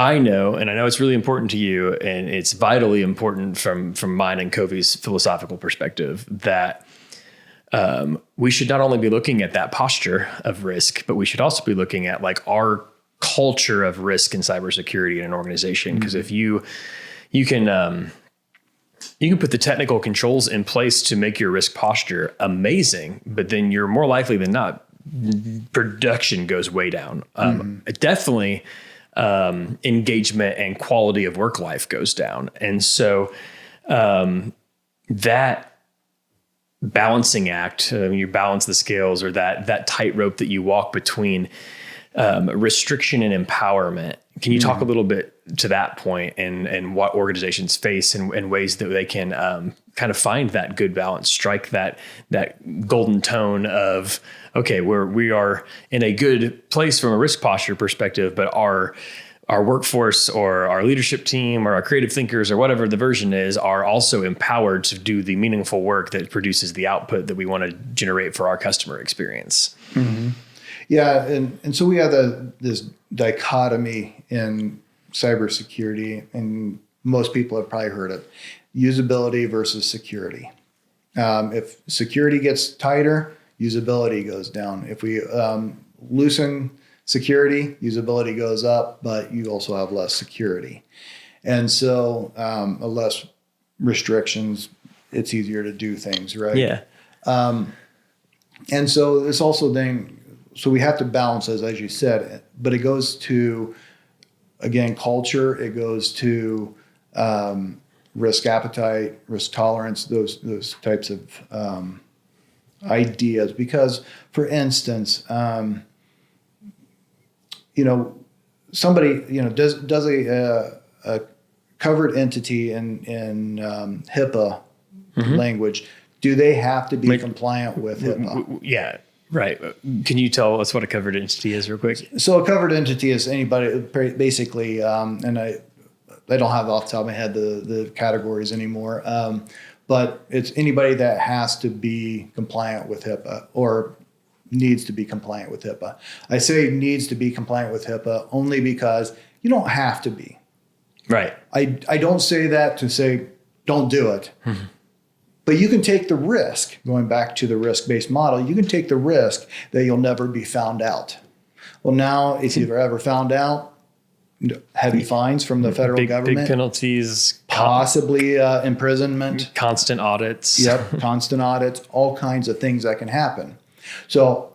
I know, and I know it's really important to you, and it's vitally important from mine and COVI's philosophical perspective, that we should not only be looking at that posture of risk, but we should also be looking at like our culture of risk in cybersecurity in an organization. Because if you can put the technical controls in place to make your risk posture amazing, but then you're more likely than not, production goes way down. Definitely engagement and quality of work life goes down. And so that balancing act, you balance the scales, or that tightrope that you walk between restriction and empowerment. Can you talk a little bit to that point and what organizations face and ways that they can kind of find that good balance, strike that golden tone of, okay, we are in a good place from a risk posture perspective, but our workforce or our leadership team or our creative thinkers or whatever the version is are also empowered to do the meaningful work that produces the output that we want to generate for our customer experience. Mm-hmm. Yeah. And so we have this dichotomy in cybersecurity, and most people have probably heard it: usability versus security. If security gets tighter, usability goes down. If we loosen security, usability goes up, but you also have less security. And so less restrictions, it's easier to do things, right? Yeah. And so it's also then, so we have to balance, as you said, but it goes to, again, culture. It goes to risk appetite, risk tolerance, those types of ideas. Because, for instance, somebody, does a covered entity in HIPAA language, do they have to be compliant with HIPAA? Yeah. Right. Can you tell us what a covered entity is real quick? So a covered entity is anybody, basically, and I don't have off the top of my head the categories anymore, but it's anybody that has to be compliant with HIPAA or needs to be compliant with HIPAA. I say needs to be compliant with HIPAA only because you don't have to be. Right. I don't say that to say don't do it. Mm-hmm. But you can take the risk, going back to the risk-based model, you can take the risk that you'll never be found out. Well, now, if you've ever found out, heavy fines from the federal government. Big penalties. Possibly imprisonment. Constant audits. Yep, constant audits, all kinds of things that can happen. So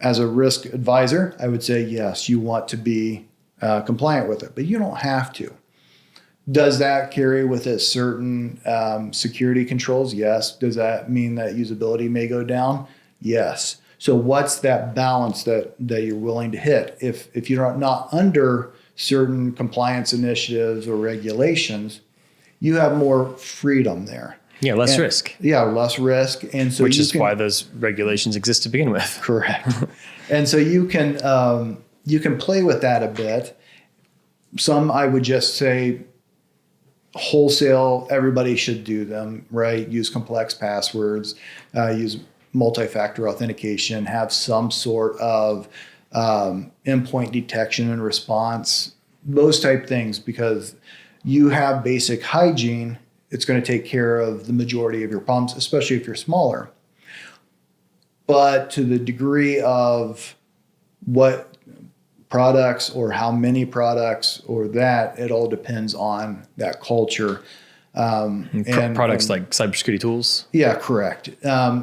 as a risk advisor, I would say, yes, you want to be compliant with it, but you don't have to. Does that carry with it certain security controls? Yes. Does that mean that usability may go down? Yes. So what's that balance that you're willing to hit? If you're not under certain compliance initiatives or regulations, you have more freedom there. Yeah, less risk. Yeah, less risk. And so which is why those regulations exist to begin with. Correct. And so you can play with that a bit. Some, I would just say, wholesale, everybody should do them, right? Use complex passwords, use multifactor authentication, have some sort of endpoint detection and response, those type things, because you have basic hygiene. It's going to take care of the majority of your problems, especially if you're smaller. But to the degree of what products or how many products or that, it all depends on that culture. And products like cybersecurity tools? Yeah, correct.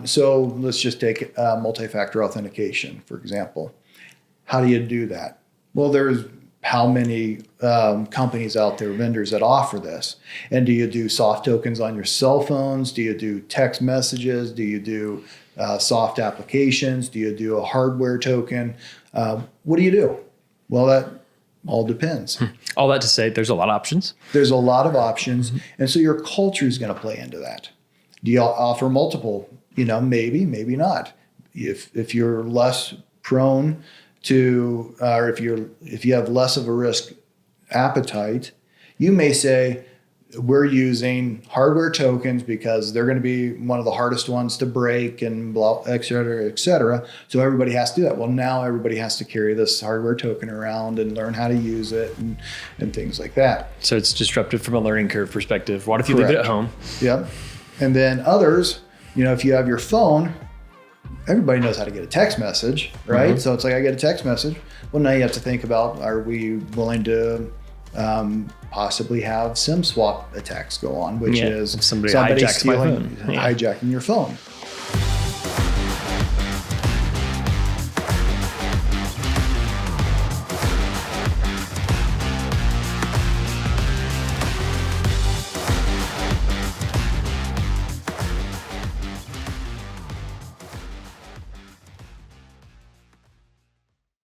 So let's just take multi-factor authentication, for example. How do you do that? Well, there's how many companies out there, vendors that offer this. And do you do soft tokens on your cell phones? Do you do text messages? Do you do soft applications? Do you do a hardware token? What do you do? Well, that all depends. All that to say, there's a lot of options. There's a lot of options. Mm-hmm. And so your culture is going to play into that. Do you offer multiple? Maybe, maybe not. If you're less prone to, or if you have less of a risk appetite, you may say, we're using hardware tokens because they're going to be one of the hardest ones to break and blah, et cetera, et cetera. So everybody has to do that. Well, now everybody has to carry this hardware token around and learn how to use it and things like that. So it's disruptive from a learning curve perspective. What if you leave it at home? Yep. And then others, if you have your phone, everybody knows how to get a text message, right? Mm-hmm. So it's like, I get a text message. Well, now you have to think about, are we willing to possibly have SIM swap attacks go on, which is somebody hijacks my phone. hijacking your phone.